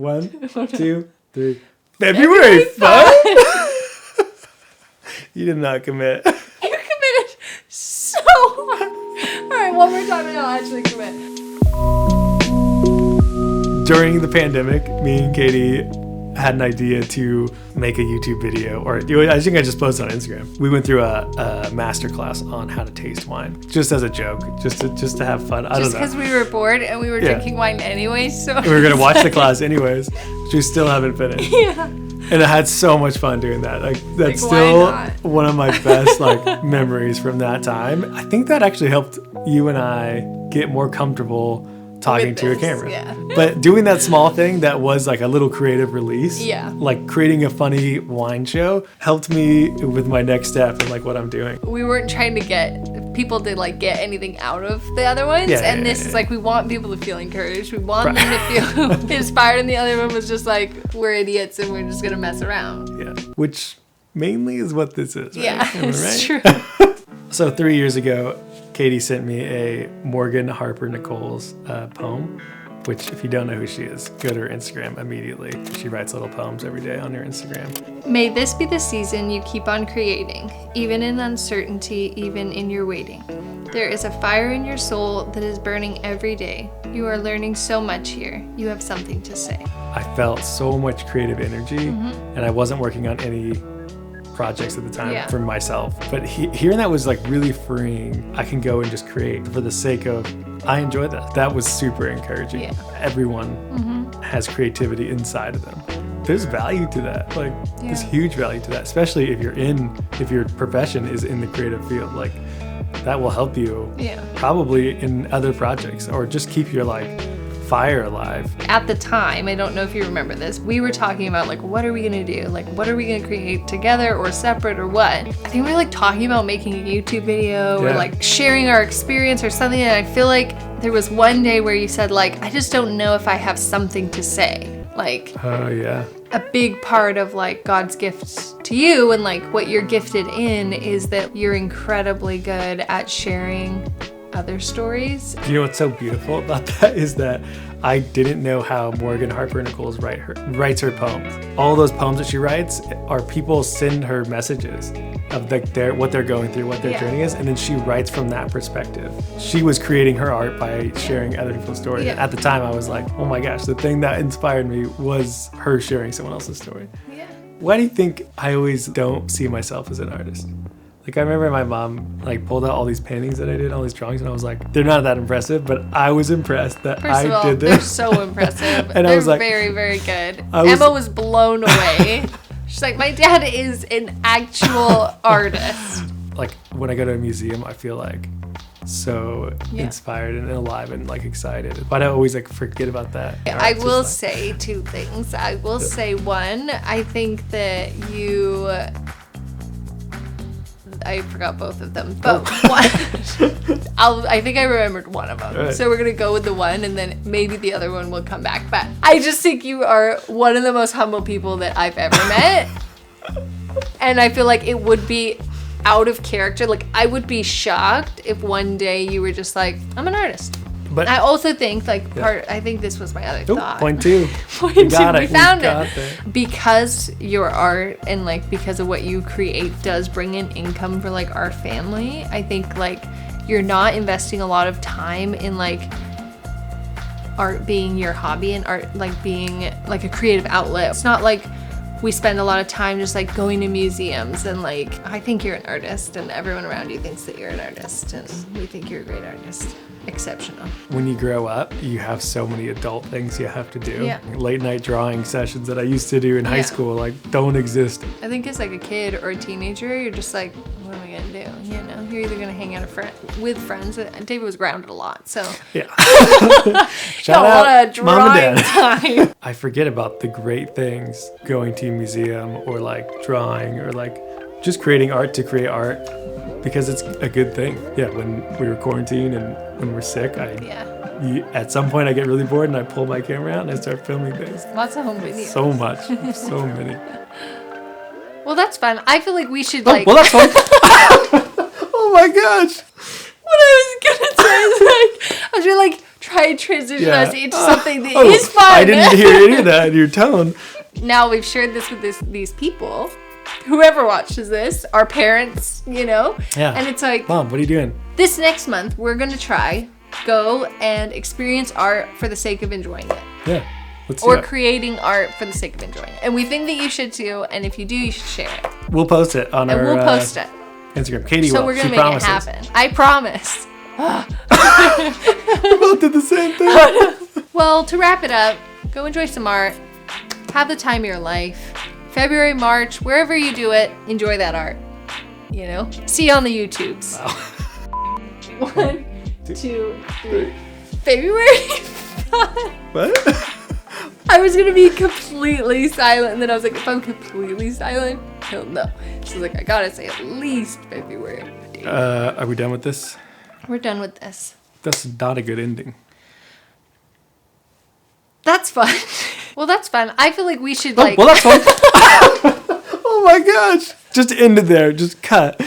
1, 2, 3. February 5th? You did not commit. You committed so hard. All right, one more time and I'll actually commit. During the pandemic, me and Katie had an idea to make a YouTube video, or I think I just posted on Instagram. We went through a masterclass on how to taste wine, just as a joke, just to have fun. I don't know. Just because we were bored and we were drinking wine anyway, so we were gonna watch the class anyways, which we still haven't finished. Yeah. And I had so much fun doing that. Like that's Like, still why not? one of my best memories from that time. I think that actually helped you and I get more comfortable talking With to a this, camera. yeah. But doing that small thing that was like a little creative release, Yeah. like creating a funny wine show, helped me with my next step and like what I'm doing. We weren't trying to get people to like get anything out of the other ones, and this is like we want people to feel encouraged. We want them to feel inspired, and the other one was just like we're idiots and we're just gonna mess around. Yeah, which mainly is what this is. Right? Yeah, Am I it's right? true. So 3 years ago, Katie sent me a Morgan Harper Nichols poem, which if you don't know who she is, go to her Instagram immediately. She writes little poems every day on her Instagram. May this be the season you keep on creating, even in uncertainty, even in your waiting. There is a fire in your soul that is burning every day. You are learning so much here. You have something to say. I felt so much creative energy, and I wasn't working on any projects at the time for myself. But hearing that was like really freeing. I can go and just create for the sake of, I enjoyed that. That was super encouraging. Yeah. Everyone has creativity inside of them. There's value to that. Like there's huge value to that, especially if your profession is in the creative field. Like that will help you probably in other projects, or just keep your fire alive. At the time, I don't know if you remember this, we were talking about what are we gonna do? What are we gonna create together or separate or what? I think we were talking about making a YouTube video or sharing our experience or something, and I feel like there was one day where you said I just don't know if I have something to say. Oh yeah. A big part of God's gift to you and what you're gifted in is that you're incredibly good at sharing other stories. You know what's so beautiful about that is that I didn't know how Morgan Harper Nichols writes her poems. All those poems that she writes are people send her messages of what they're going through, what their journey is, and then she writes from that perspective. She was creating her art by sharing other people's stories. Yeah. And at the time I was like, oh my gosh, the thing that inspired me was her sharing someone else's story. Yeah. Why do you think I always don't see myself as an artist? I remember my mom pulled out all these paintings that I did, all these drawings, and I was like, they're not that impressive, but I was impressed that First of all, did this. they're so impressive. And they're I was like, very, very good. Emma was blown away. She's like, my dad is an actual artist. When I go to a museum, I feel so inspired and alive and excited. But I always forget about that. I will say two things. I will say one, I think that I forgot both of them, but one, I think I remembered one of them. Right. So we're going to go with the one, and then maybe the other one will come back. But I just think you are one of the most humble people that I've ever met. And I feel like it would be out of character. I would be shocked if one day you were just I'm an artist. But I also think I think this was my other thought. Point two. Point two. We found it. Because your art and because of what you create does bring in income for our family. I think you're not investing a lot of time in art being your hobby and art being a creative outlet. It's not we spend a lot of time just going to museums and I think you're an artist and everyone around you thinks that you're an artist and we think you're a great artist. Exceptional. When you grow up, you have so many adult things you have to do. Yeah. Late night drawing sessions that I used to do in high school don't exist. I think as a kid or a teenager, you're just what am I gonna do? You're either gonna hang out with friends. David was grounded a lot, so yeah. Shout out, Mom and Dad. Time. I forget about the great things going to a museum or drawing or just creating art to create art. Because it's a good thing. Yeah, when we were quarantined and when we're sick, at some point I get really bored and I pull my camera out and I start filming things. Lots of home videos. So much. So many. Well, that's fun. I feel we should well, that's fun. Oh my gosh. What I was gonna say is I was really try and transition Yeah. us into something that is fun. I didn't hear any of that in your tone. Now we've shared this with these people. Whoever watches this, our parents, you know? Yeah. And it's like, Mom, what are you doing? this next month, we're going to go and experience art for the sake of enjoying it. Yeah. Let's do Or it. creating art for the sake of enjoying it. And we think that you should too. And if you do, you should share it. We'll post it on And our we'll post it. Instagram. Katie So will. we're going She to make promises. it happen. I promise. We both did the same thing. Well, to wrap it up, go enjoy some art. Have the time of your life. February, March, wherever you do it, enjoy that art. You know? See you on the YouTubes. Wow. 1, 2, 3. February? What? I was gonna be completely silent, and then I was like, if I'm completely silent, he'll know. So I was like, I gotta say at least February. Are we done with this? We're done with this. That's not a good ending. That's fun. Well, that's fun. I feel like we should Oh, like. well, that's fun. Oh my gosh. Just end it there. Just cut.